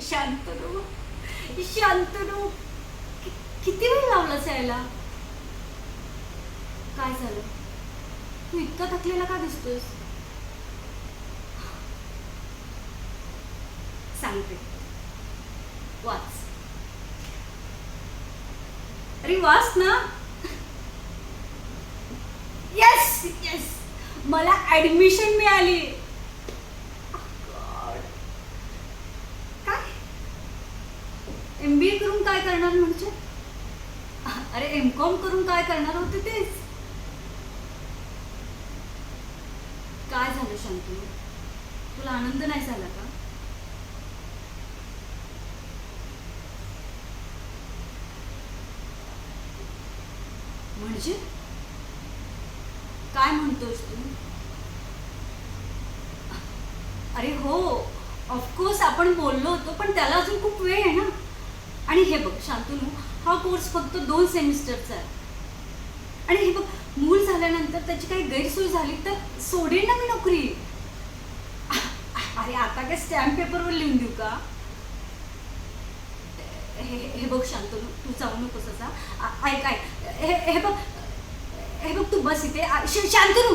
शांतनु, शांतनु, किती वेळ लावलास यायला? काय झालं? तू इतका थकलेला का दिसतोस? सांगते, वाच. अरे वाच ना. येस येस, मला ऍडमिशन मिळाली. God. काय? MBA करून काय करणार म्हणजे? अरे M.Com करून काय करणार होते तेच. काय झालं शांतनु? तुला आनंद नाही झाला का? म्हणजे काय म्हणतोस तू? अरे हो, ऑफकोर्स आपण बोललो होतो, पण त्याला अजून खूप वेळ आहे ना. आणि हे बघ शांतनु, हा कोर्स फक्त 2 सेमिस्टरचा आहे. आणि हे बघ, मूल झाल्यानंतर त्याची काही गैरसोय झाली तर सोडेल ना मी नोकरी. अरे आता काय स्टॅम्प पेपरवर लिहून देऊ का? हे बघ शांतनु, तू जाऊ नकोस असा. ऐक ऐक, हे बघ, हे बघ, तू बस इथे. शांतनु,